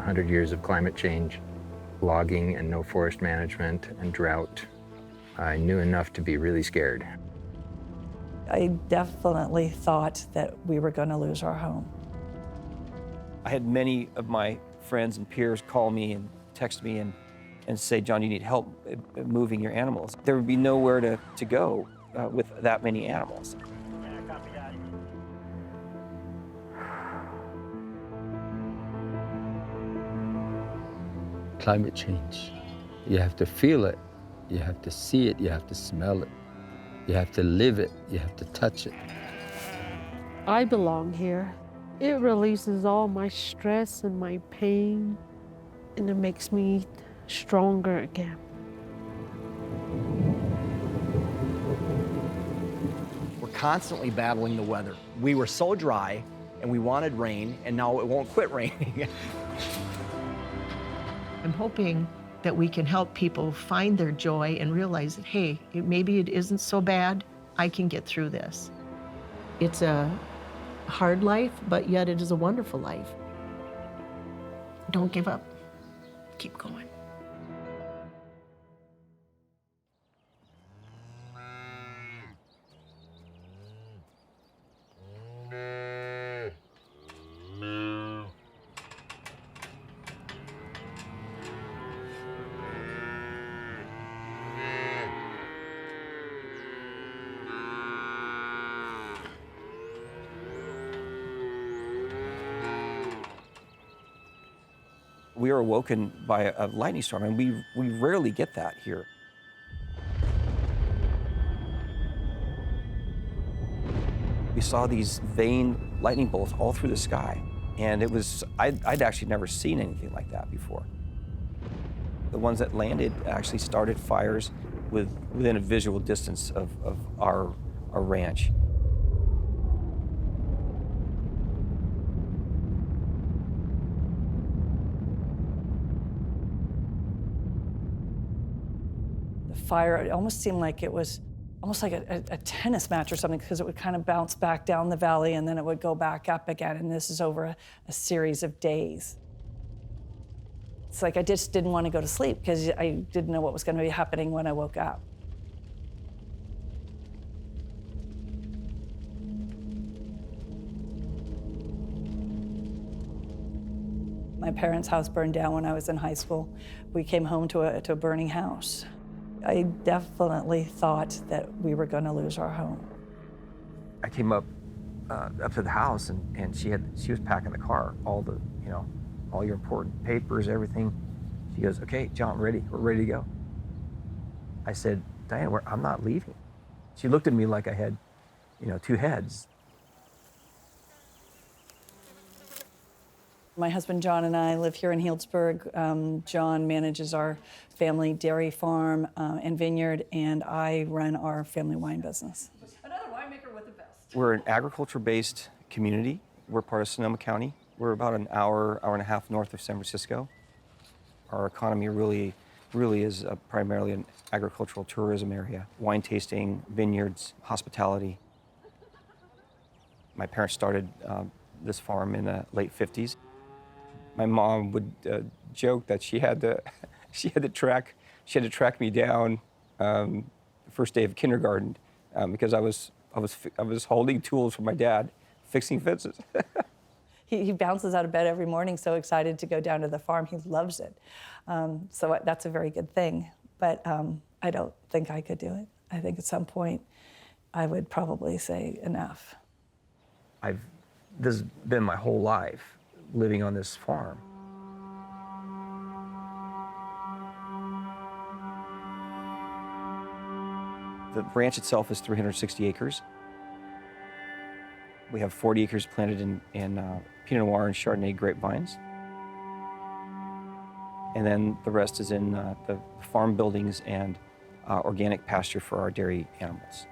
100 years of climate change, logging and no forest management and drought. I knew enough to be really scared. I definitely thought that we were going to lose our home. I had many of my friends and peers call me and text me and say, John, you need help moving your animals. There would be nowhere to go with that many animals. Climate change. You have to feel it, you have to see it, you have to smell it, you have to live it, you have to touch it. I belong here. It releases all my stress and my pain, and it makes me stronger again. We're constantly battling the weather. We were so dry, and we wanted rain, and now it won't quit raining. I'm hoping that we can help people find their joy and realize that, hey, maybe it isn't so bad. I can get through this. It's a hard life, but yet it is a wonderful life. Don't give up. Keep going. We are awoken by a lightning storm, and we rarely get that here. We saw these veined lightning bolts all through the sky, and it was, I'd actually never seen anything like that before. The ones that landed actually started fires within a visual distance of our ranch. Fire, it almost seemed like it was almost like a tennis match or something, because it would kind of bounce back down the valley and then it would go back up again, and this is over a series of days. It's like I just didn't want to go to sleep because I didn't know what was going to be happening when I woke up. My parents' house burned down when I was in high school. We came home to a burning house. I definitely thought that we were going to lose our home. I came up to the house, and she was packing the car, all your important papers, everything. She goes, "Okay, John, we're ready to go." I said, "Diane, I'm not leaving." She looked at me like I had, two heads. My husband John and I live here in Healdsburg. John manages our family dairy farm and vineyard, and I run our family wine business. Another winemaker with the best. We're an agriculture-based community. We're part of Sonoma County. We're about an hour and a half north of San Francisco. Our economy really is primarily an agricultural tourism area. Wine tasting, vineyards, hospitality. My parents started this farm in the late 50s. My mom would joke that she had to track me down the first day of kindergarten because I was holding tools for my dad, fixing fences. He bounces out of bed every morning so excited to go down to the farm. He loves it. So that's a very good thing. But I don't think I could do it. I think at some point I would probably say enough. This has been my whole life, living on this farm. The ranch itself is 360 acres. We have 40 acres planted in Pinot Noir and Chardonnay grapevines. And then the rest is in the farm buildings and organic pasture for our dairy animals.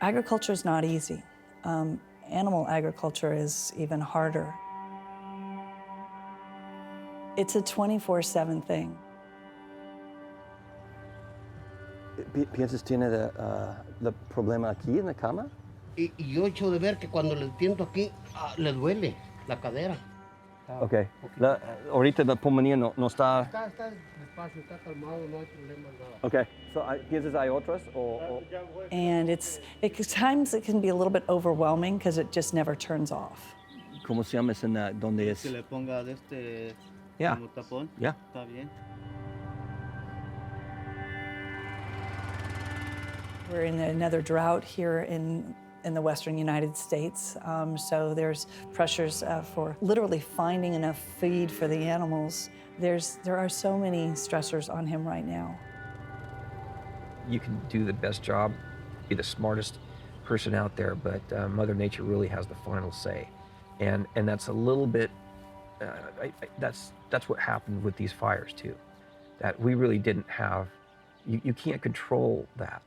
Agriculture is not easy. Animal agriculture is even harder. It's a 24/7 thing. ¿Piensas tiene el problema aquí en la cama? Y yo echo de ver que cuando le tiento aquí, le duele la cadera. Okay. Ahorita la pulmonía no está. Está despacio, está calmado, no hay problema, nada. Okay. So, ¿tienes hay otras o? And times it can be a little bit overwhelming because it just never turns off. ¿Cómo se llama esa donde es? Que le ponga de este Yeah. como tapón. Yeah. Está bien. We're in another drought here in the western United States, so there's pressures for literally finding enough feed for the animals. There are so many stressors on him right now. You can do the best job, be the smartest person out there, but Mother Nature really has the final say. And that's a little bit, that's what happened with these fires too. That we really didn't have, you can't control that.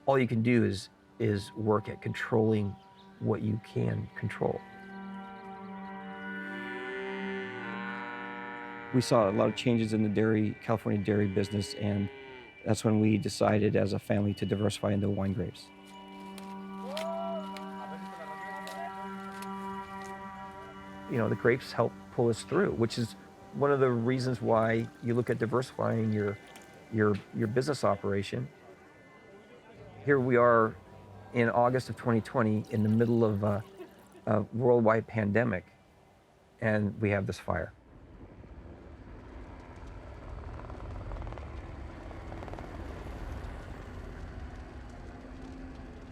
All you can do is work at controlling what you can control. We saw a lot of changes in the California dairy business, and that's when we decided as a family to diversify into wine grapes. You know, the grapes help pull us through, which is one of the reasons why you look at diversifying your business operation. Here we are in August of 2020 in the middle of a worldwide pandemic, and we have this fire.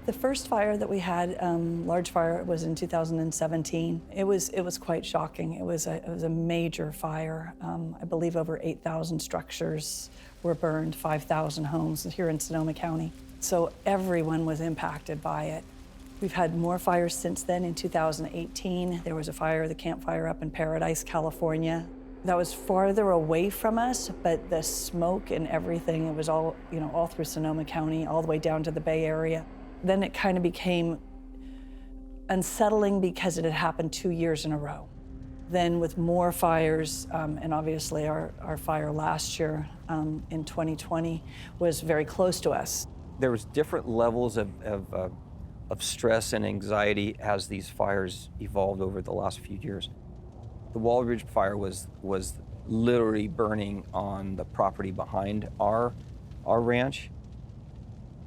The first fire that we had, large fire, was in 2017. It was quite shocking. It was a major fire. I believe over 8,000 structures were burned, 5,000 homes here in Sonoma County. So everyone was impacted by it. We've had more fires since then. In 2018, there was a fire, the Camp Fire up in Paradise, California. That was farther away from us, but the smoke and everything, it was all, all through Sonoma County, all the way down to the Bay Area. Then it kind of became unsettling because it had happened 2 years in a row. Then with more fires, and obviously our fire last year in 2020 was very close to us. There was different levels of stress and anxiety as these fires evolved over the last few years. The Wall Ridge fire was literally burning on the property behind our ranch.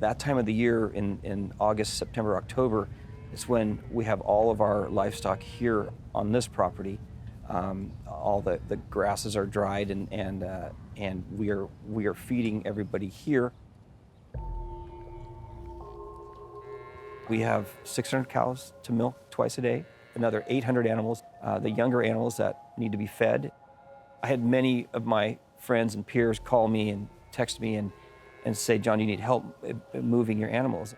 That time of the year in August, September, October is when we have all of our livestock here on this property. All the grasses are dried and we are feeding everybody here. We have 600 cows to milk twice a day, another 800 animals, the younger animals that need to be fed. I had many of my friends and peers call me and text me and say, John, you need help moving your animals.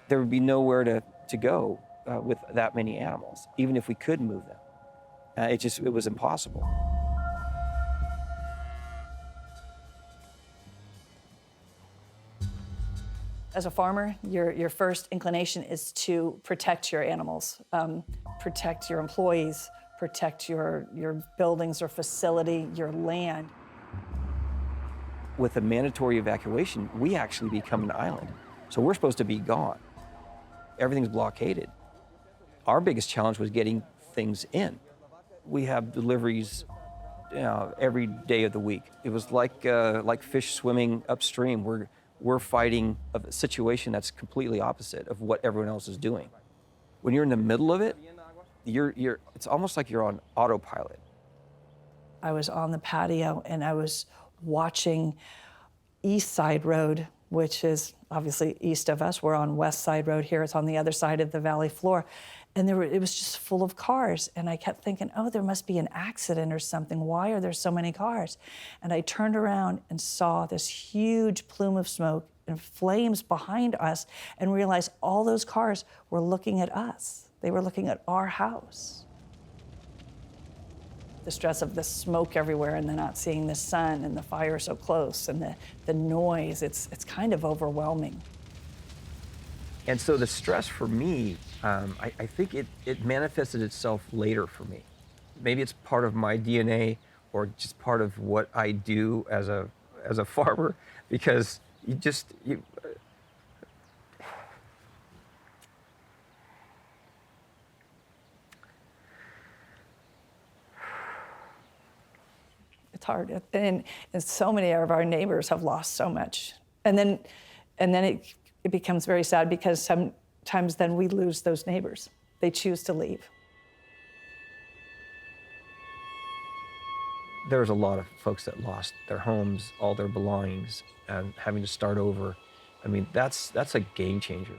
There would be nowhere to go with that many animals, even if we could move them. It was impossible. As a farmer, your first inclination is to protect your animals, protect your employees, protect your buildings or facility, your land. With a mandatory evacuation, we actually become an island. So we're supposed to be gone. Everything's blockaded. Our biggest challenge was getting things in. We have deliveries every day of the week. It was like fish swimming upstream. We're fighting a situation that's completely opposite of what everyone else is doing. When you're in the middle of it, it's almost like you're on autopilot. I was on the patio and I was watching East Side Road, which is obviously east of us. We're on West Side Road here. It's on the other side of the valley floor. And it was just full of cars. And I kept thinking, oh, there must be an accident or something. Why are there so many cars? And I turned around and saw this huge plume of smoke and flames behind us and realized all those cars were looking at us. They were looking at our house. The stress of the smoke everywhere and then not seeing the sun and the fire so close and the noise, it's kind of overwhelming. And so the stress for me, I think it manifested itself later for me. Maybe it's part of my DNA or just part of what I do as a farmer, because hard. And so many of our neighbors have lost so much. And then it becomes very sad because sometimes then we lose those neighbors. They choose to leave. There's a lot of folks that lost their homes, all their belongings, and having to start over. I mean, that's a game changer.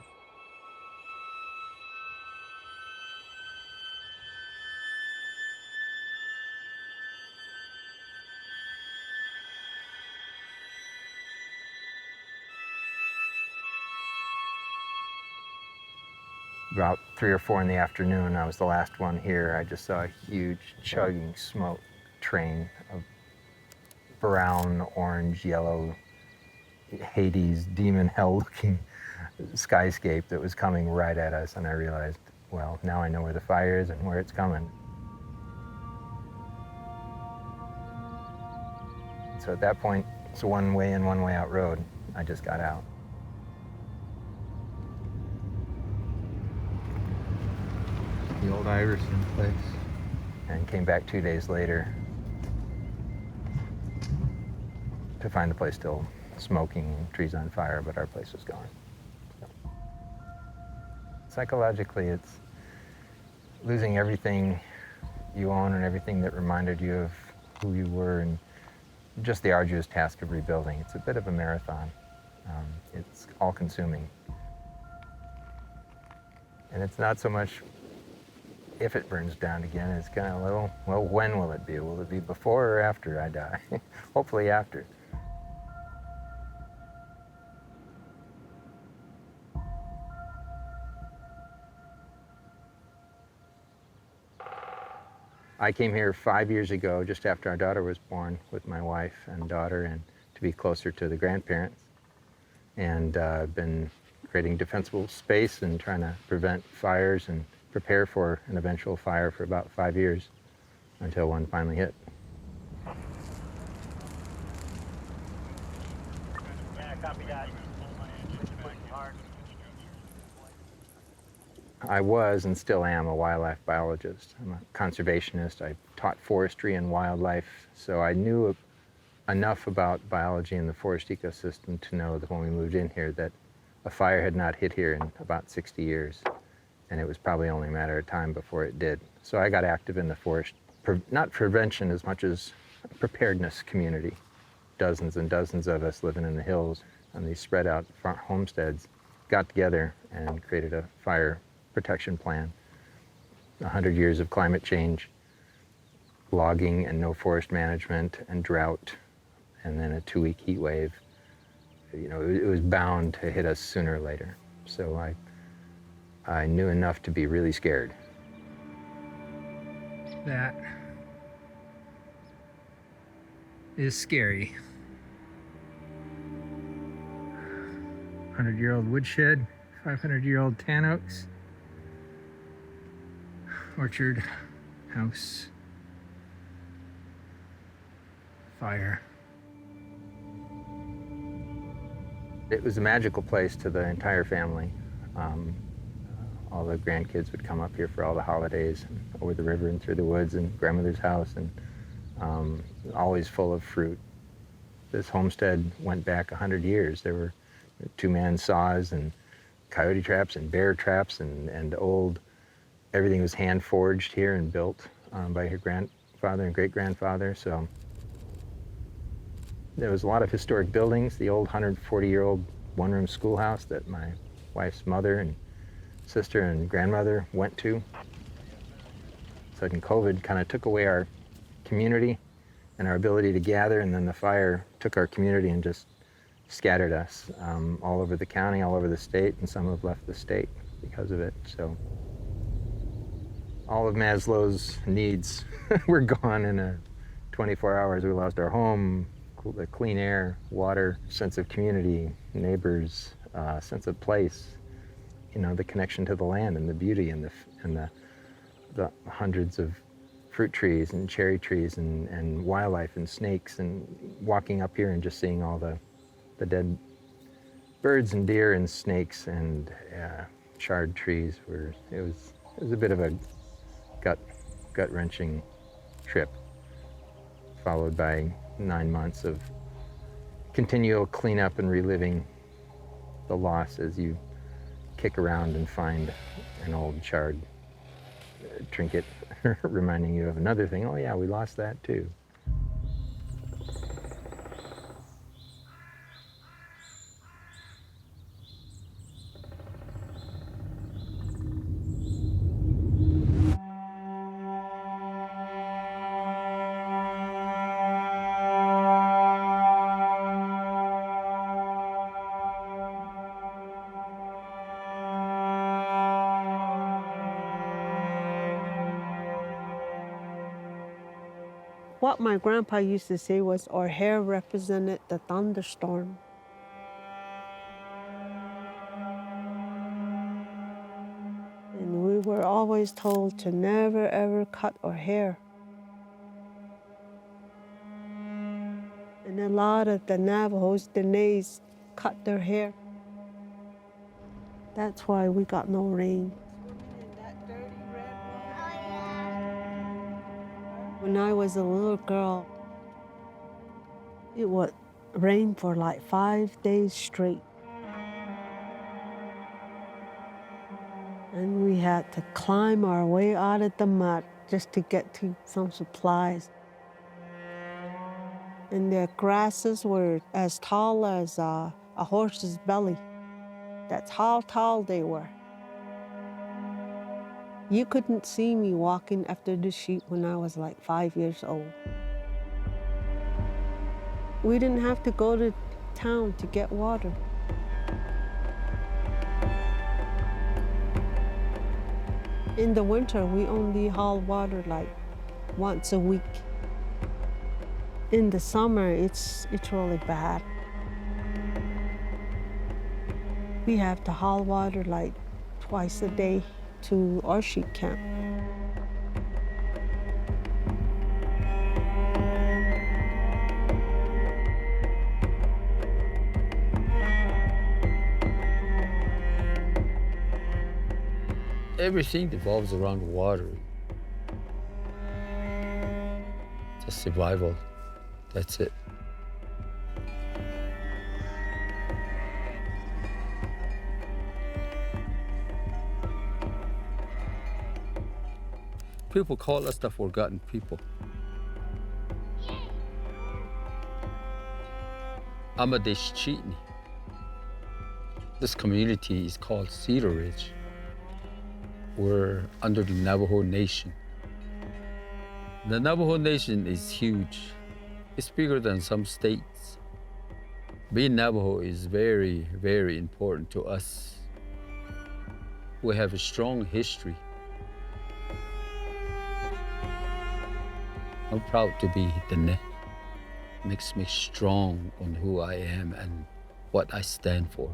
About 3 or 4 in the afternoon, I was the last one here. I just saw a huge chugging smoke train of brown, orange, yellow, Hades, demon hell-looking skyscape that was coming right at us, and I realized, well, now I know where the fire is and where it's coming. So at that point, it's a one way in, one way out road. I just got out. The old Iverson place. And came back 2 days later to find the place still smoking, trees on fire, but our place was gone. So. Psychologically, it's losing everything you own and everything that reminded you of who you were, and just the arduous task of rebuilding. It's a bit of a marathon. It's all-consuming. And it's not so much if it burns down again, it's kind of, well, when will it be? Will it be before or after I die? Hopefully after. I came here 5 years ago, just after our daughter was born, with my wife and daughter, and to be closer to the grandparents. And I've been creating defensible space and trying to prevent fires and prepare for an eventual fire for about 5 years, until one finally hit. I was and still am a wildlife biologist. I'm a conservationist. I taught forestry and wildlife, so I knew enough about biology and the forest ecosystem to know that when we moved in here that a fire had not hit here in about 60 years, and it was probably only a matter of time before it did. So I got active in the forest, not prevention as much as preparedness community. Dozens and dozens of us living in the hills on these spread out farm homesteads got together and created a fire protection plan. 100 years of climate change, logging and no forest management and drought, and then a 2-week heat wave. You know, it was bound to hit us sooner or later. So I knew enough to be really scared. That is scary. 100-year-old woodshed, 500-year-old tan oaks, orchard, house, fire. It was a magical place to the entire family. All the grandkids would come up here for all the holidays, and over the river and through the woods, and grandmother's house, and always full of fruit. This homestead went back 100 years. There were 2-man saws and coyote traps and bear traps and old, everything was hand forged here and built by her grandfather and great-grandfather. So there was a lot of historic buildings, the old 140-year-old one-room schoolhouse that my wife's mother and sister and grandmother went to. Sudden COVID kind of took away our community and our ability to gather, and then the fire took our community and just scattered us all over the county, all over the state, and some have left the state because of it. So all of Maslow's needs were gone in 24 hours. We lost our home, the clean air, water, sense of community, neighbors, sense of place, you know, the connection to the land and the beauty and the hundreds of fruit trees and cherry trees and wildlife and snakes, and walking up here and just seeing all the dead birds and deer and snakes and charred trees. It was a bit of a gut-wrenching trip. followed by 9 months of continual cleanup and reliving the loss as you kick around and find an old charred trinket reminding you of another thing. Oh yeah, we lost that too. What my grandpa used to say was our hair represented the thunderstorm. And we were always told to never ever cut our hair. And a lot of the Navajos, Danaes, cut their hair. That's why we got no rain. When I was a little girl, it would rain for like 5 days straight. And we had to climb our way out of the mud just to get to some supplies. And the grasses were as tall as a horse's belly. That's how tall they were. You couldn't see me walking after the sheep when I was like 5 years old. We didn't have to go to town to get water. In the winter, we only haul water like once a week. In the summer, it's really bad. We have to haul water like twice a day to our sheep camp. Everything revolves around water. Just survival. That's it. People call us the forgotten people. Amadeshchitni. This community is called Cedar Ridge. We're under the Navajo Nation. The Navajo Nation is huge. It's bigger than some states. Being Navajo is very, very important to us. We have a strong history. I'm proud to be Dene. Makes me strong on who I am and what I stand for.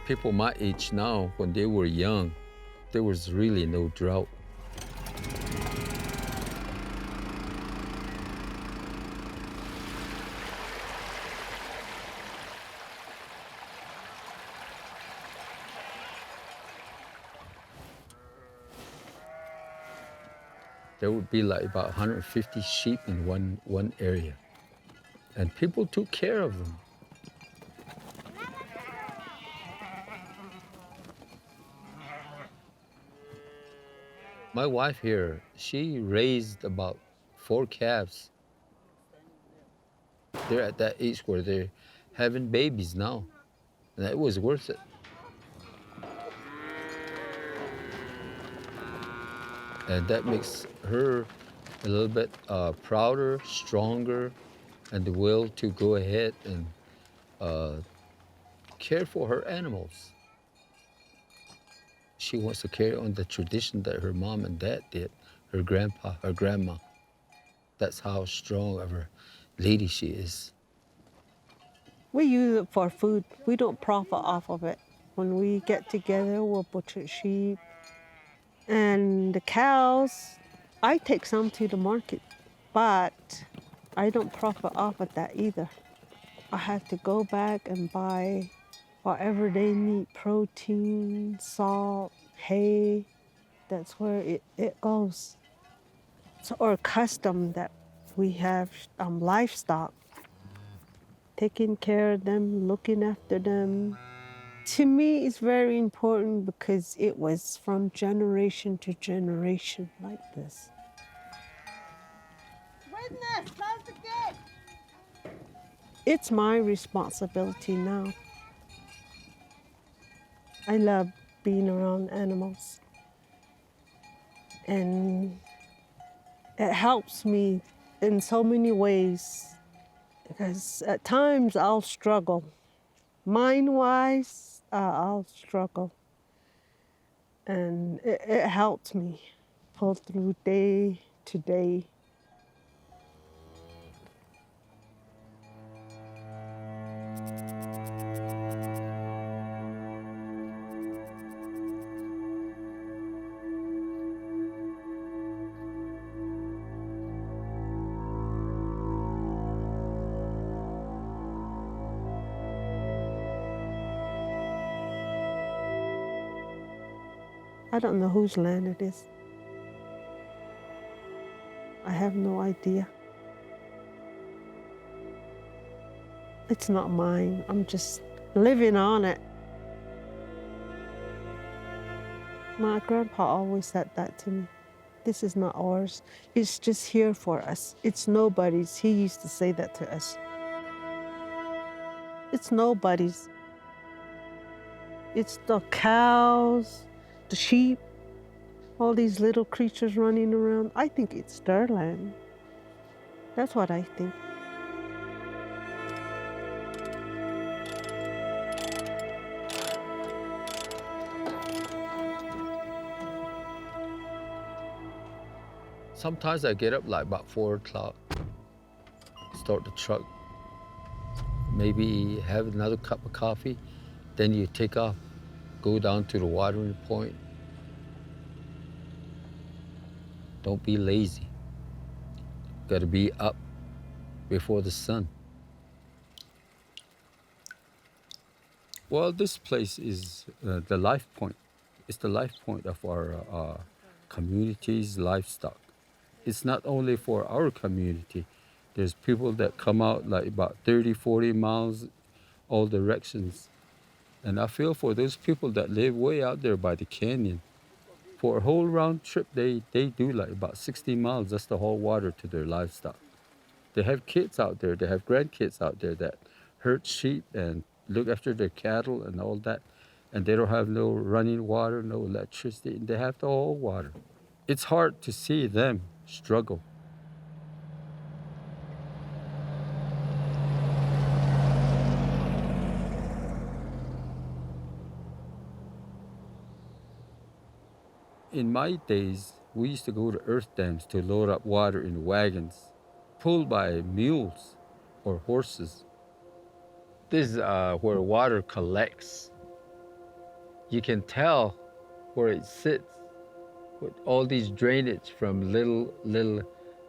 People my age now, when they were young, there was really no drought. There would be like about 150 sheep in one area. And people took care of them. My wife here, she raised about 4 calves. They're at that age where they're having babies now. And it was worth it. And that makes her a little bit prouder, stronger, and the will to go ahead and care for her animals. She wants to carry on the tradition that her mom and dad did, her grandpa, her grandma. That's how strong of a lady she is. We use it for food. We don't profit off of it. When we get together, we'll butcher sheep. And the cows, I take some to the market, but I don't profit off of that either. I have to go back and buy whatever they need, protein, salt, hay, that's where it goes. So, or custom that we have livestock, taking care of them, looking after them. To me, it's very important because it was from generation to generation like this. Witness, close the gate. It's my responsibility now. I love being around animals. And it helps me in so many ways because at times I'll struggle. Mind-wise, I'll struggle. And it helps me pull through day to day. I don't know whose land it is. I have no idea. It's not mine. I'm just living on it. My grandpa always said that to me. This is not ours. It's just here for us. It's nobody's. He used to say that to us. It's nobody's. It's the cows, the sheep, all these little creatures running around. I think it's their land. That's what I think. Sometimes I get up like about 4 o'clock, start the truck, maybe have another cup of coffee, then you take off, go down to the watering point. Don't be lazy. Gotta be up before the sun. Well, this place is the life point. It's the life point of our community's livestock. It's not only for our community. There's people that come out like about 30, 40 miles all directions. And I feel for those people that live way out there by the canyon. For a whole round trip, they do like about 60 miles just to haul water to their livestock. They have kids out there, they have grandkids out there that herd sheep and look after their cattle and all that. And they don't have no running water, no electricity, and they have to haul water. It's hard to see them struggle. In my days, we used to go to earth dams to load up water in wagons, pulled by mules or horses. This is where water collects. You can tell where it sits with all these drainage from little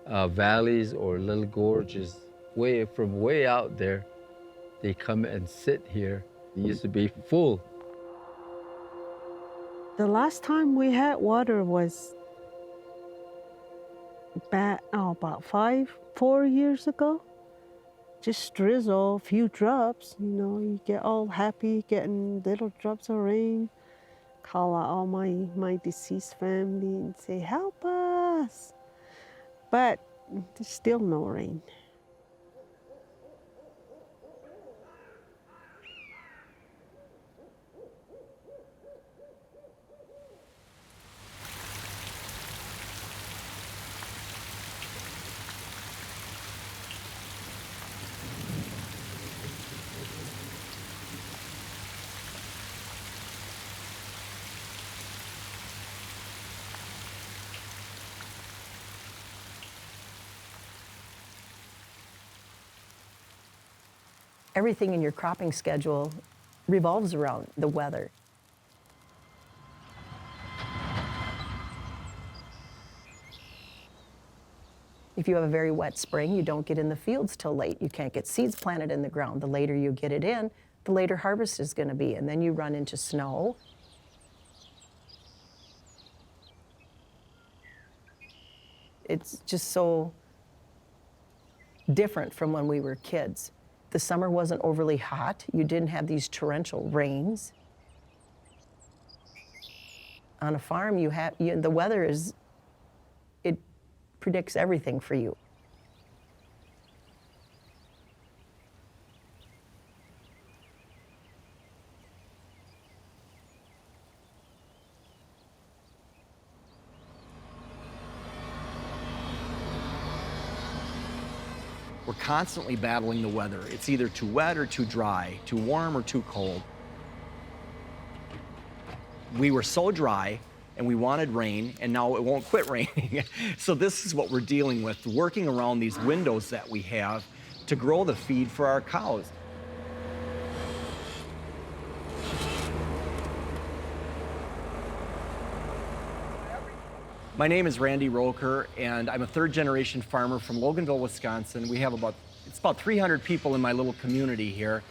valleys or little gorges. From way out there, they come and sit here. It used to be full. The last time we had water was about 4 years ago. Just drizzle, a few drops, you know, you get all happy getting little drops of rain. Call out all my deceased family and say, help us. But there's still no rain. Everything in your cropping schedule revolves around the weather. If you have a very wet spring, you don't get in the fields till late. You can't get seeds planted in the ground. The later you get it in, the later harvest is going to be, and then you run into snow. It's just so different from when we were kids. The summer wasn't overly hot. You didn't have these torrential rains. On a farm, the weather it predicts everything for you. We're constantly battling the weather. It's either too wet or too dry, too warm or too cold. We were so dry and we wanted rain, and now it won't quit raining. So this is what we're dealing with, working around these windows that we have to grow the feed for our cows. My name is Randy Roker, and I'm a third-generation farmer from Loganville, Wisconsin. We have about 300 people in my little community here.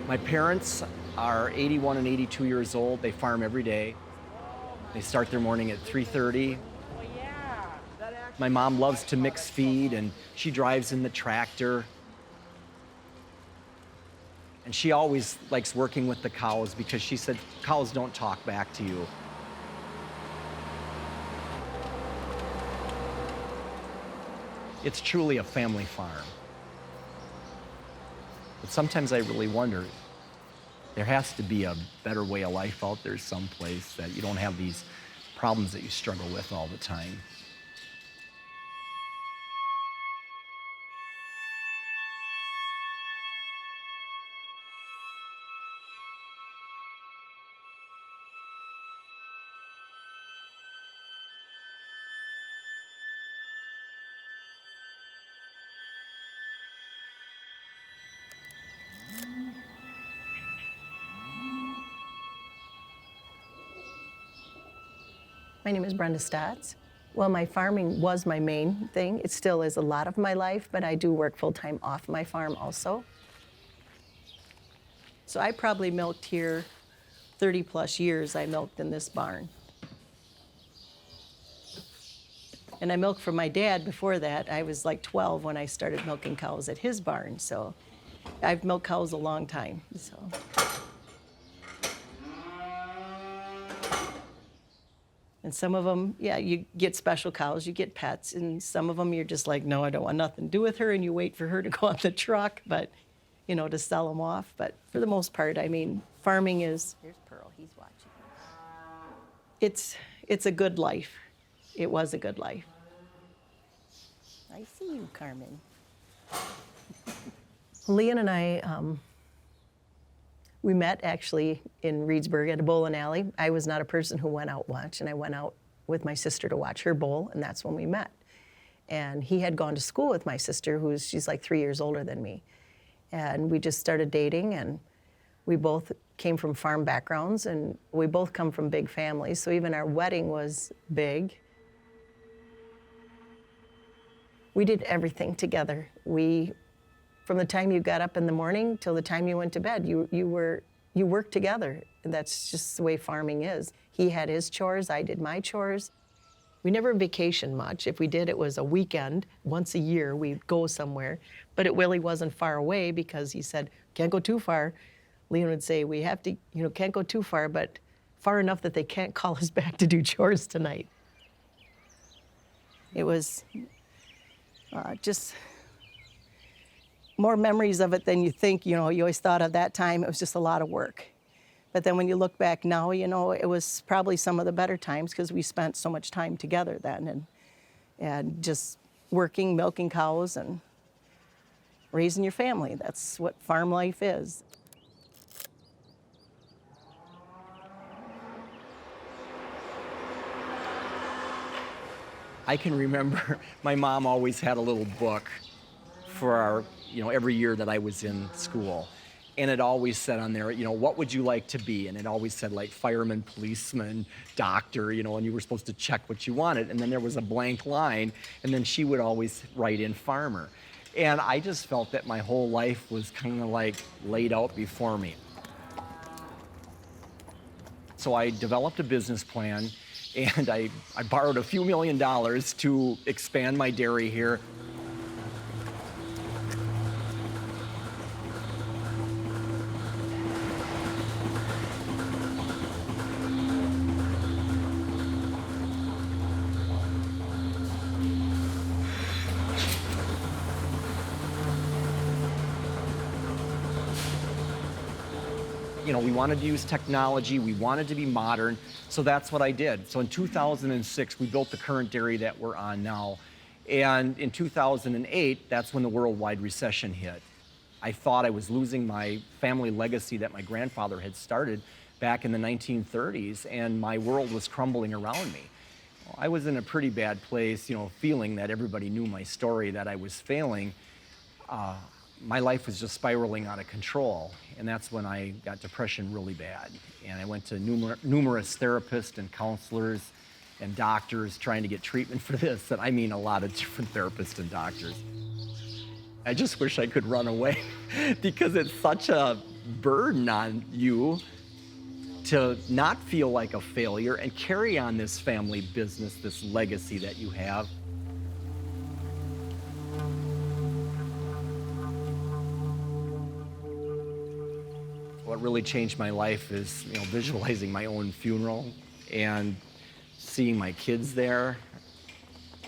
My parents are 81 and 82 years old. They farm every day. They start their morning at 3:30. My mom loves to mix feed, and she drives in the tractor. And she always likes working with the cows because she said cows don't talk back to you. It's truly a family farm. But sometimes I really wonder, there has to be a better way of life out there someplace that you don't have these problems that you struggle with all the time. My name is Brenda Stotts. Well, my farming was my main thing. It still is a lot of my life, but I do work full-time off my farm also. So I probably milked here 30 plus years. I milked in this barn. And I milked for my dad before that. I was like 12 when I started milking cows at his barn. So I've milked cows a long time. So. And some of them, yeah, you get special cows, you get pets, and some of them you're just like, no, I don't want nothing to do with her, and you wait for her to go on the truck, but, you know, to sell them off. But for the most part, I mean, farming is... Here's Pearl, he's watching. It's a good life. It was a good life. I see you, Carmen. Leon and I, we met actually in Reedsburg at a bowling alley. I was not a person who went out much, and I went out with my sister to watch her bowl, and that's when we met. And he had gone to school with my sister, she's like 3 years older than me. And we just started dating, and we both came from farm backgrounds, and we both come from big families, so even our wedding was big. We did everything together. From the time you got up in the morning till the time you went to bed, you worked together. And that's just the way farming is. He had his chores, I did my chores. We never vacationed much. If we did, it was a weekend. Once a year, we'd go somewhere. But it really wasn't far away because he said, can't go too far. Leon would say, we have to, can't go too far, but far enough that they can't call us back to do chores tonight. It was just more memories of it than you think. You always thought of that time, it was just a lot of work. But then when you look back now, it was probably some of the better times because we spent so much time together then and just working, milking cows and raising your family. That's what farm life is. I can remember my mom always had a little book for our, every year that I was in school. And it always said on there, what would you like to be? And it always said like fireman, policeman, doctor, and you were supposed to check what you wanted. And then there was a blank line, and then she would always write in farmer. And I just felt that my whole life was kind of like laid out before me. So I developed a business plan, and I borrowed a few $1 million to expand my dairy here. We wanted to use technology, we wanted to be modern, so that's what I did. So in 2006, we built the current dairy that we're on now. And in 2008, that's when the worldwide recession hit. I thought I was losing my family legacy that my grandfather had started back in the 1930s, and my world was crumbling around me. I was in a pretty bad place, feeling that everybody knew my story, that I was failing. My life was just spiraling out of control, and that's when I got depression really bad. And I went to numerous therapists and counselors and doctors trying to get treatment for this, and I mean a lot of different therapists and doctors. I just wish I could run away because it's such a burden on you to not feel like a failure and carry on this family business, this legacy that you have. What really changed my life is, visualizing my own funeral and seeing my kids there.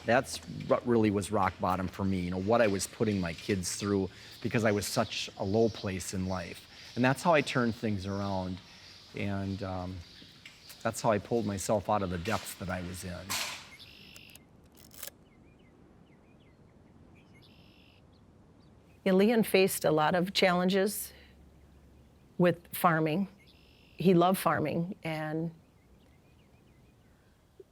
That's what really was rock bottom for me, what I was putting my kids through because I was such a low place in life. And that's how I turned things around. And that's how I pulled myself out of the depths that I was in. Leon faced a lot of challenges with farming. He loved farming, and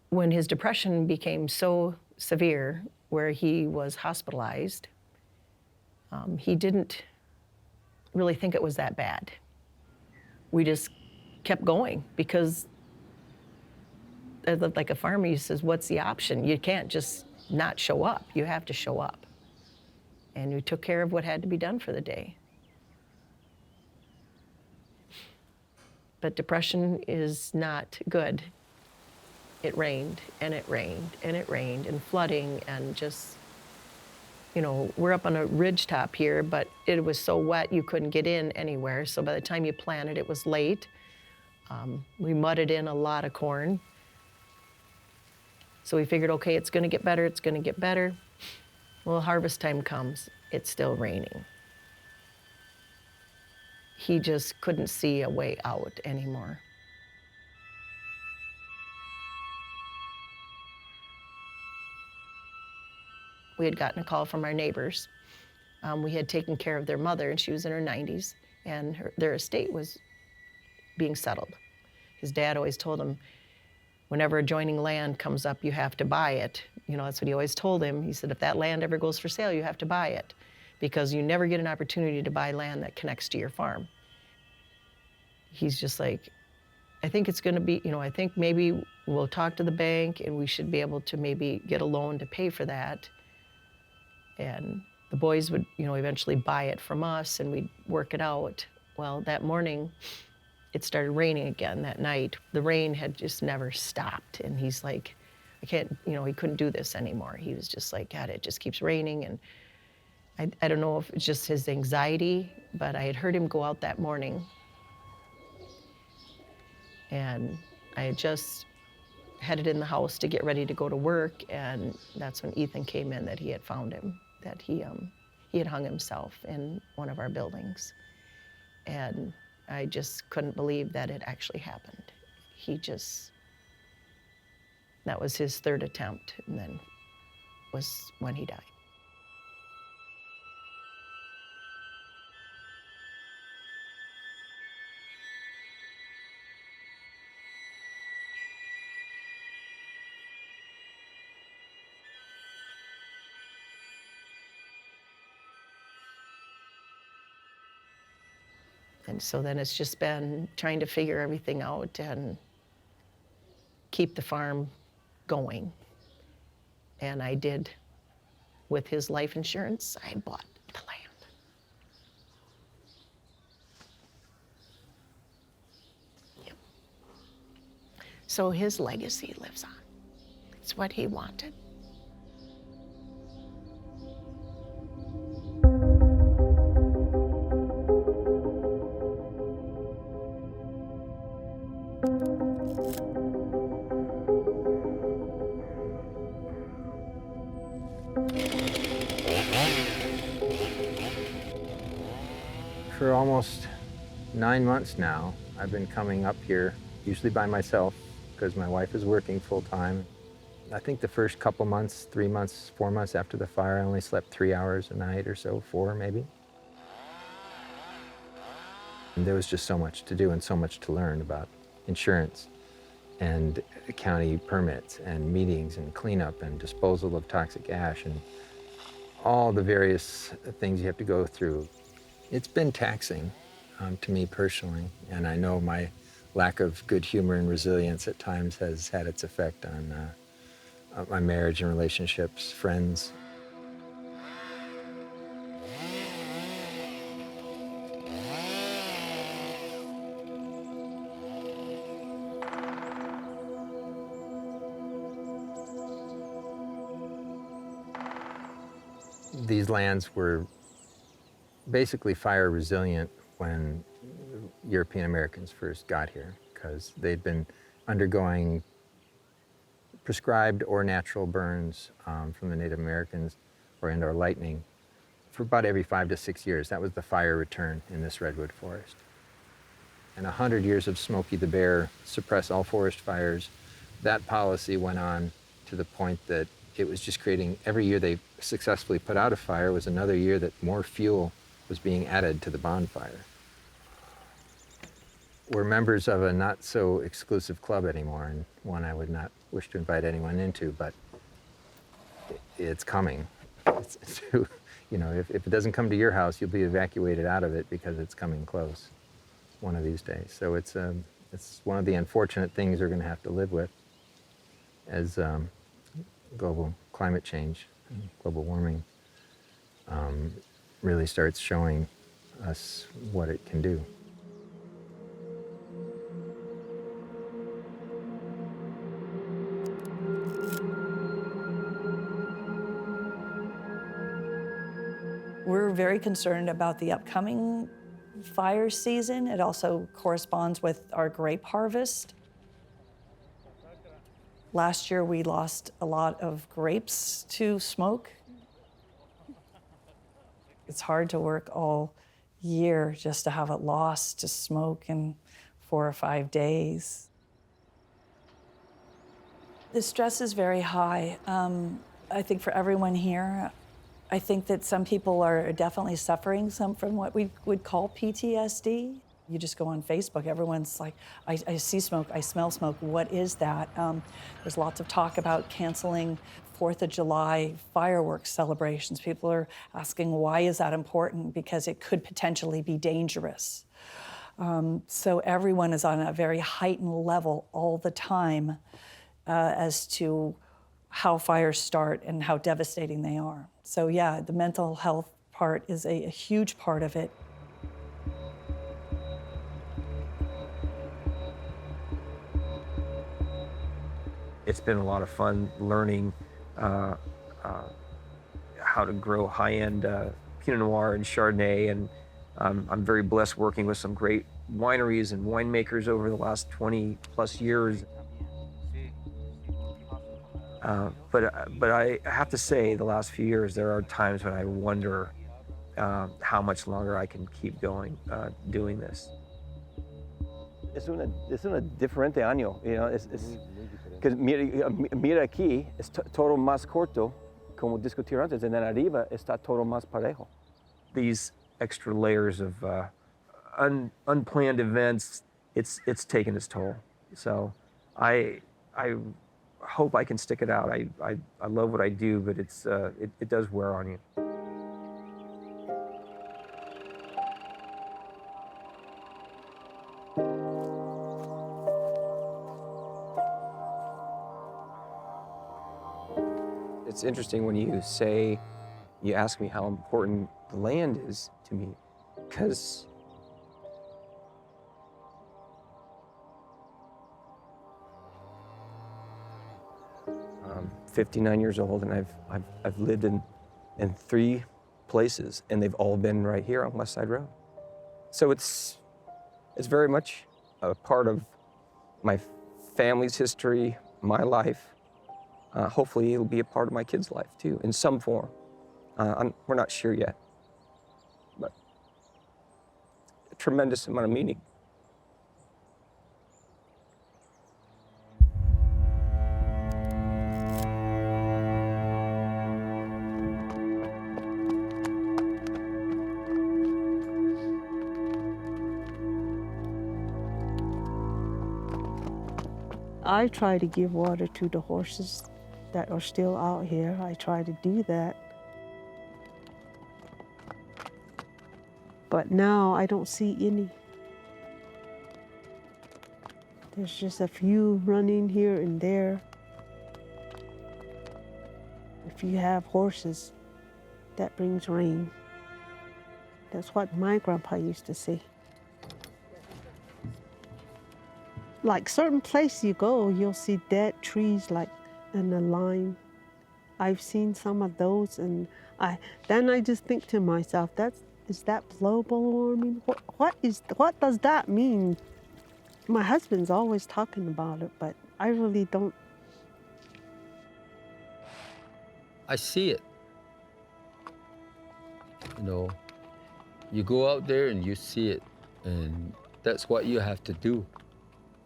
when his depression became so severe where he was hospitalized, he didn't really think it was that bad. We just kept going because like a farmer, he says, what's the option? You can't just not show up. You have to show up. And we took care of what had to be done for the day. But depression is not good. It rained, and it rained, and it rained, and flooding, and just, we're up on a ridge top here, but it was so wet you couldn't get in anywhere. So by the time you planted, it was late. We mudded in a lot of corn. So we figured, okay, it's gonna get better, it's gonna get better. Well, harvest time comes, it's still raining. He just couldn't see a way out anymore. We had gotten a call from our neighbors. We had taken care of their mother, and she was in her 90s, and their estate was being settled. His dad always told him, whenever adjoining land comes up, you have to buy it. That's what he always told him. He said, if that land ever goes for sale, you have to buy it, because you never get an opportunity to buy land that connects to your farm. He's just like, I think it's gonna be, I think maybe we'll talk to the bank and we should be able to maybe get a loan to pay for that. And the boys would, eventually buy it from us and we'd work it out. Well, that morning, it started raining again that night. The rain had just never stopped. And he's like, I can't, he couldn't do this anymore. He was just like, God, it just keeps raining. And I don't know if it's just his anxiety, but I had heard him go out that morning. And I had just headed in the house to get ready to go to work, and that's when Ethan came in, that he had found him, that he had hung himself in one of our buildings. And I just couldn't believe that it actually happened. That was his third attempt, and then was when he died. And so then it's just been trying to figure everything out and keep the farm going. And I did, with his life insurance, I bought the land. Yep. So his legacy lives on. It's what he wanted. For almost 9 months now, I've been coming up here, usually by myself, because my wife is working full-time. I think the first couple months, 3 months, 4 months after the fire, I only slept 3 hours a night or so, 4 maybe. And there was just so much to do and so much to learn about insurance and county permits and meetings and cleanup and disposal of toxic ash and all the various things you have to go through. It's been taxing to me personally, and I know my lack of good humor and resilience at times has had its effect on my marriage and relationships, friends. These lands were basically fire resilient when European Americans first got here, because they'd been undergoing prescribed or natural burns from the Native Americans or indoor lightning for about every 5 to 6 years. That was the fire return in this redwood forest. And 100 years of Smokey the Bear, suppress all forest fires, that policy went on to the point that it was just creating, every year they successfully put out a fire was another year that more fuel was being added to the bonfire. We're members of a not so exclusive club anymore, and one I would not wish to invite anyone into, but it's coming. You know, if it doesn't come to your house, you'll be evacuated out of it because it's coming close one of these days. So it's one of the unfortunate things we're going to have to live with as global climate change, global warming really starts showing us what it can do. We're very concerned about the upcoming fire season. It also corresponds with our grape harvest. Last year, we lost a lot of grapes to smoke. It's hard to work all year just to have it lost to smoke in 4 or 5 days. The stress is very high. I think for everyone here, I think that some people are definitely suffering from what we would call PTSD. You just go on Facebook, everyone's like, I see smoke, I smell smoke, what is that? There's lots of talk about canceling 4th of July fireworks celebrations. People are asking, why is that important? Because it could potentially be dangerous. So everyone is on a very heightened level all the time as to how fires start and how devastating they are. So yeah, the mental health part is a huge part of it. It's been a lot of fun learning how to grow high-end Pinot Noir and Chardonnay, and I'm very blessed working with some great wineries and winemakers over the last 20 plus years. But I have to say, the last few years, there are times when I wonder how much longer I can keep going doing this. Es una diferente año, you know, because mira aquí, es todo más corto, como discutir antes, and then arriba está todo más parejo. These extra layers of unplanned events, it's taken its toll. So I hope I can stick it out. I love what I do, but it does wear on you. It's interesting when you say, you ask me how important the land is to me, because I'm 59 years old, and I've lived in 3 places, and they've all been right here on West Side Road. So it's very much a part of my family's history, my life. Hopefully it'll be a part of my kids' life too, in some form. We're not sure yet, but a tremendous amount of meaning. I try to give water to the horses that are still out here. I try to do that. But now I don't see any. There's just a few running here and there. If you have horses, that brings rain. That's what my grandpa used to say. Like certain places you go, you'll see dead trees like in a line. I've seen some of those, and then I just think to myself, is that global warming? What does that mean? My husband's always talking about it, but I really don't. I see it. You know, you go out there and you see it, and that's what you have to do.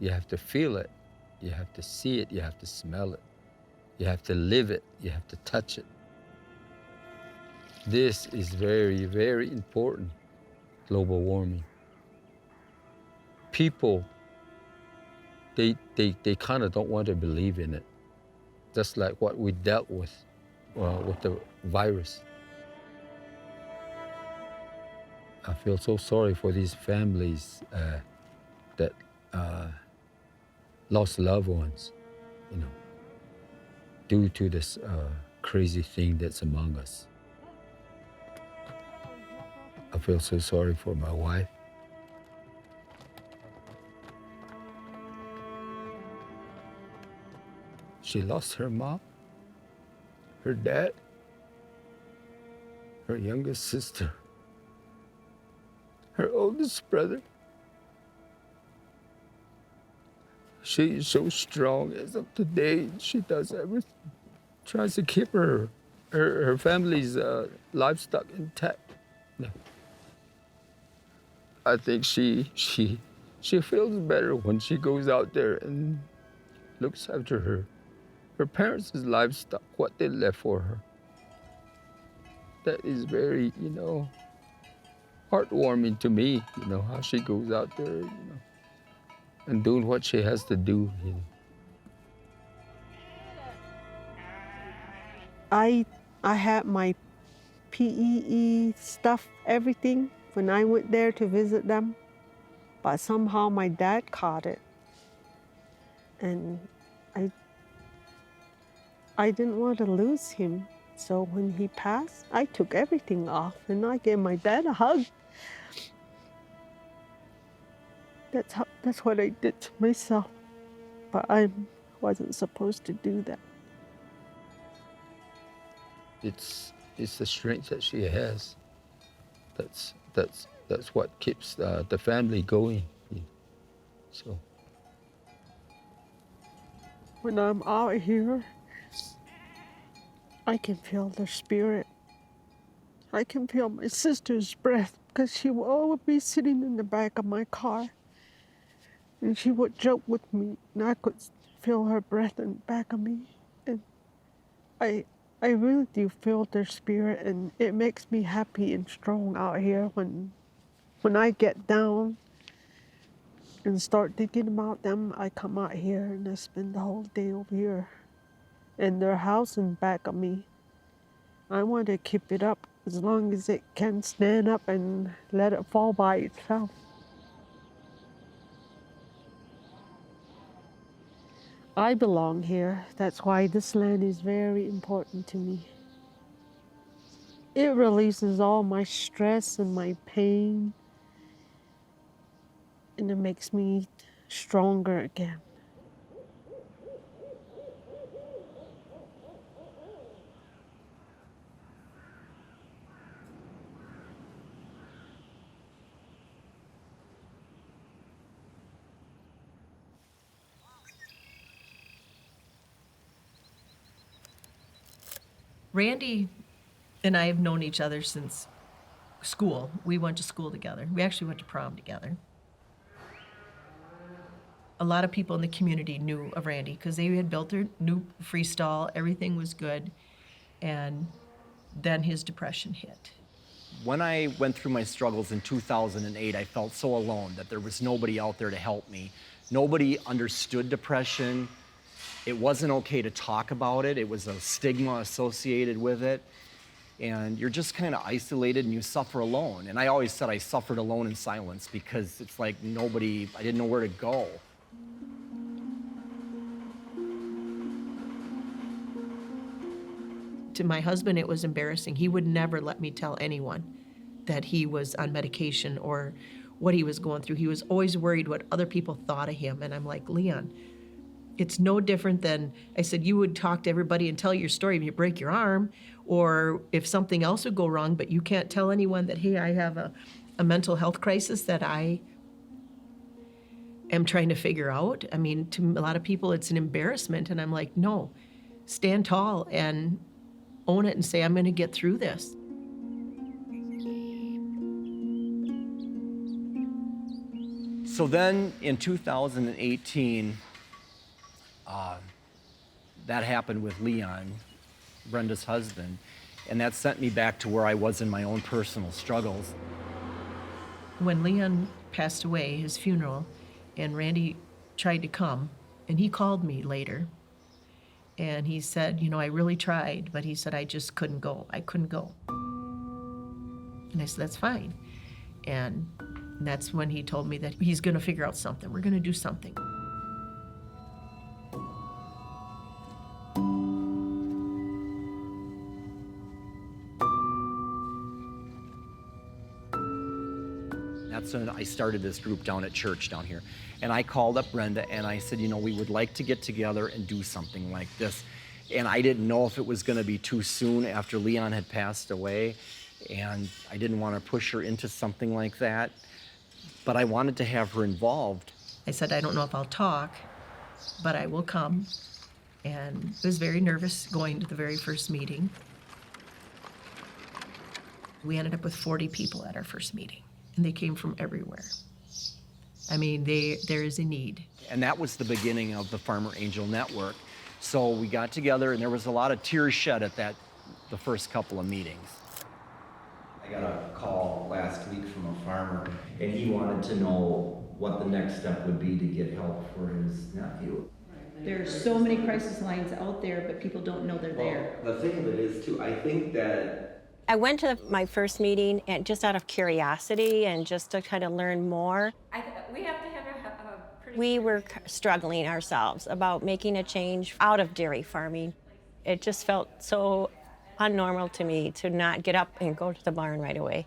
You have to feel it, you have to see it, you have to smell it, you have to live it, you have to touch it. This is very, very important, global warming. People, they kind of don't want to believe in it, just like what we dealt with the virus. I feel so sorry for these families that lost loved ones, you know, due to this crazy thing that's among us. I feel so sorry for my wife. She lost her mom, her dad, her youngest sister, her oldest brother. She is so strong as of today. She does everything, tries to keep her family's livestock intact. No. I think she feels better when she goes out there and looks after her parents' livestock, what they left for her. That is very, you know, heartwarming to me, you know, how she goes out there, you know, and doing what she has to do. You know. I had my PEE stuff, everything, when I went there to visit them, but somehow my dad caught it. And I didn't want to lose him. So when he passed, I took everything off and I gave my dad a hug. That's what I did to myself, but I wasn't supposed to do that. It's the strength that she has. That's what keeps the family going. You know. So when I'm out here, I can feel their spirit. I can feel my sister's breath because she will always be sitting in the back of my car. And she would joke with me, and I could feel her breath in the back of me. And I really do feel their spirit, and it makes me happy and strong out here when I get down and start thinking about them. I come out here and I spend the whole day over here in their house in back of me. I want to keep it up as long as it can stand up and let it fall by itself. I belong here. That's why this land is very important to me. It releases all my stress and my pain, and it makes me stronger again. Randy and I have known each other since school. We went to school together. We actually went to prom together. A lot of people in the community knew of Randy because they had built their new freestall. Everything was good. And then his depression hit. When I went through my struggles in 2008, I felt so alone that there was nobody out there to help me. Nobody understood depression. It wasn't okay to talk about it. It was a stigma associated with it. And you're just kind of isolated and you suffer alone. And I always said I suffered alone in silence because it's like I didn't know where to go. To my husband, it was embarrassing. He would never let me tell anyone that he was on medication or what he was going through. He was always worried what other people thought of him. And I'm like, Leon, it's no different than, I said, you would talk to everybody and tell your story if you break your arm, or if something else would go wrong, but you can't tell anyone that, hey, I have a mental health crisis that I am trying to figure out. I mean, to a lot of people, it's an embarrassment. And I'm like, no, stand tall and own it and say, I'm going to get through this. So then in 2018, that happened with Leon, Brenda's husband, and that sent me back to where I was in my own personal struggles. When Leon passed away, his funeral, and Randy tried to come, and he called me later, and he said, I really tried, but he said, I just couldn't go. I couldn't go. And I said, that's fine. And that's when he told me that he's going to figure out something. We're going to do something. That's when I started this group down at church down here. And I called up Brenda and I said, we would like to get together and do something like this. And I didn't know if it was going to be too soon after Leon had passed away. And I didn't want to push her into something like that. But I wanted to have her involved. I said, I don't know if I'll talk, but I will come. And I was very nervous going to the very first meeting. We ended up with 40 people at our first meeting. And they came from everywhere. I mean, there is a need. And that was the beginning of the Farmer Angel Network. So we got together and there was a lot of tears shed at the first couple of meetings. I got a call last week from a farmer and he wanted to know what the next step would be to get help for his nephew. There's so many crisis lines out there, but people don't know they're there. The thing of it is too, I think that I went to my first meeting and just out of curiosity and just to kind of learn more. We have to have a pretty... We were struggling ourselves about making a change out of dairy farming. It just felt so unnormal to me to not get up and go to the barn right away.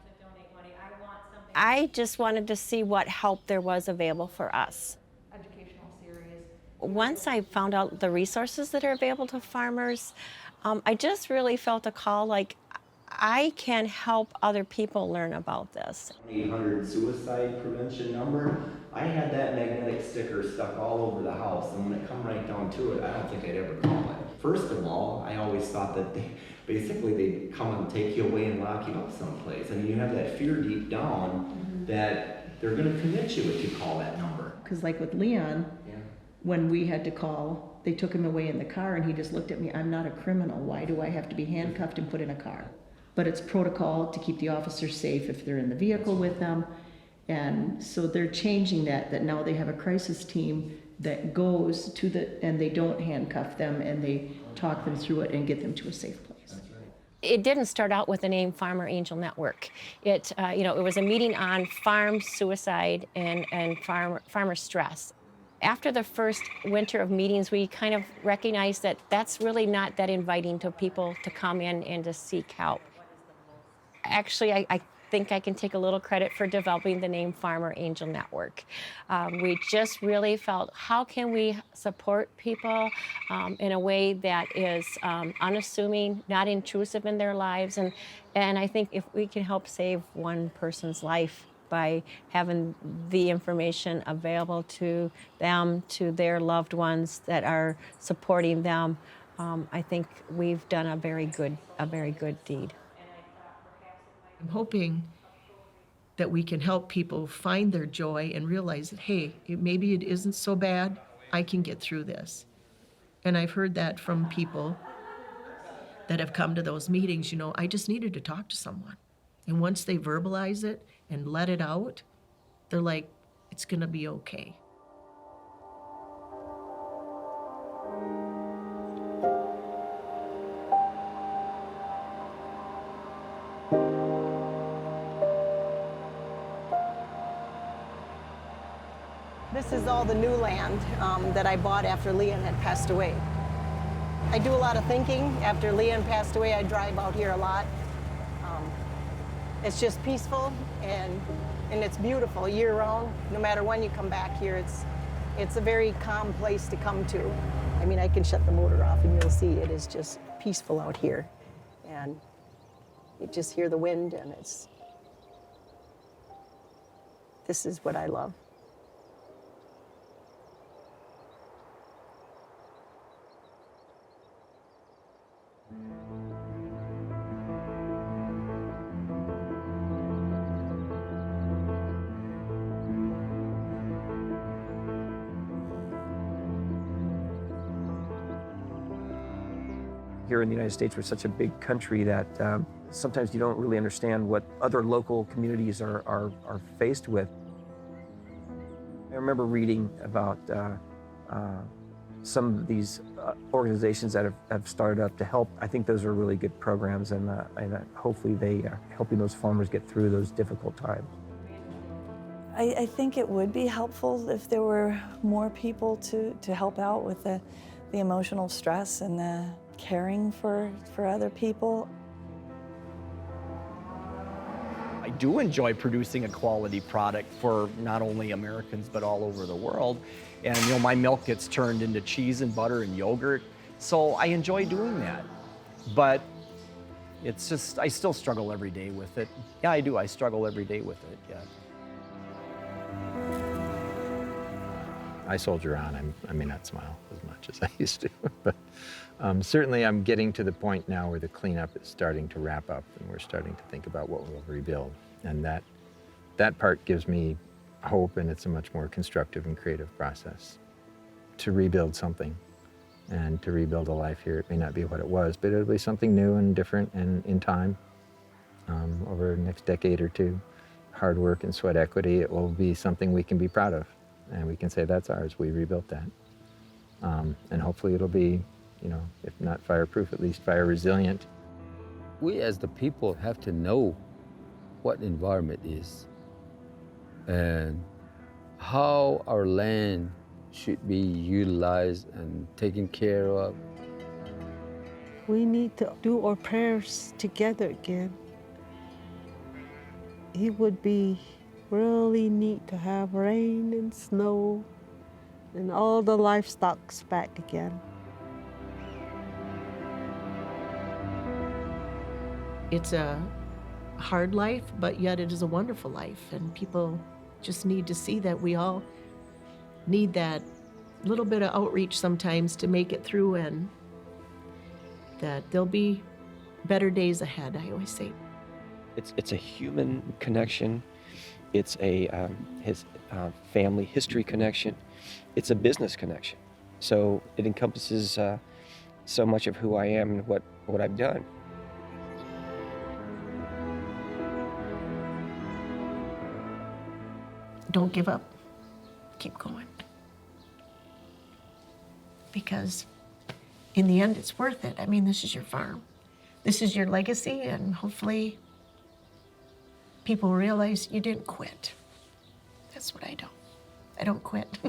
I just wanted to see what help there was available for us. Educational series. Once I found out the resources that are available to farmers, I just really felt a call like, I can help other people learn about this. 800 suicide prevention number. I had that magnetic sticker stuck all over the house, and when it come right down to it, I don't think I'd ever call it. First of all, I always thought that they'd come and take you away and lock you up someplace. I mean, you have that fear deep down that they're going to commit you if you call that number. Because like with Leon, when we had to call, they took him away in the car and he just looked at me, I'm not a criminal. Why do I have to be handcuffed and put in a car? But it's protocol to keep the officers safe if they're in the vehicle with them. And so they're changing that now they have a crisis team that goes to and they don't handcuff them and they talk them through it and get them to a safe place. It didn't start out with the name Farmer Angel Network. It was a meeting on farm suicide and farmer stress. After the first winter of meetings, we kind of recognized that that's really not that inviting to people to come in and to seek help. Actually, I think I can take a little credit for developing the name Farmer Angel Network. We just really felt, how can we support people in a way that is unassuming, not intrusive in their lives? And I think if we can help save one person's life by having the information available to them, to their loved ones that are supporting them, I think we've done a very good deed. I'm hoping that we can help people find their joy and realize that, hey, maybe it isn't so bad, I can get through this. And I've heard that from people that have come to those meetings, I just needed to talk to someone. And once they verbalize it and let it out, they're like, it's gonna be okay. This is all the new land that I bought after Leon had passed away. I do a lot of thinking. After Leon passed away, I drive out here a lot. It's just peaceful and it's beautiful year-round. No matter when you come back here, it's a very calm place to come to. I mean, I can shut the motor off and you'll see it is just peaceful out here. And you just hear the wind and this is what I love. Here in the United States, we're such a big country that sometimes you don't really understand what other local communities are faced with. I remember reading about some of these organizations that have started up to help. I think those are really good programs, and hopefully they are helping those farmers get through those difficult times. I think it would be helpful if there were more people to help out with the emotional stress and the caring for other people. I do enjoy producing a quality product for not only Americans but all over the world. And my milk gets turned into cheese and butter and yogurt. So I enjoy doing that. But it's just, I still struggle every day with it. Yeah, I do. I struggle every day with it, yeah. I soldier on. I may not smile as much as I used to, but certainly I'm getting to the point now where the cleanup is starting to wrap up and we're starting to think about what we'll rebuild. And that part gives me hope, and it's a much more constructive and creative process to rebuild something and to rebuild a life here. It may not be what it was, but it'll be something new and different, and in time, over the next decade or two, hard work and sweat equity, it will be something we can be proud of. And we can say, that's ours, we rebuilt that. And hopefully it'll be, if not fireproof, at least fire resilient. We as the people have to know what environment is and how our land should be utilized and taken care of. We need to do our prayers together again. It would be really neat to have rain and snow and all the livestocks back again. It's a hard life, but yet it is a wonderful life, and people just need to see that we all need that little bit of outreach sometimes to make it through, and that there'll be better days ahead, I always say. It's a human connection. It's a family history connection. It's a business connection. So it encompasses so much of who I am and what I've done. Don't give up. Keep going. Because in the end, it's worth it. I mean, this is your farm. This is your legacy, and hopefully people realize you didn't quit. That's what I do. I don't quit.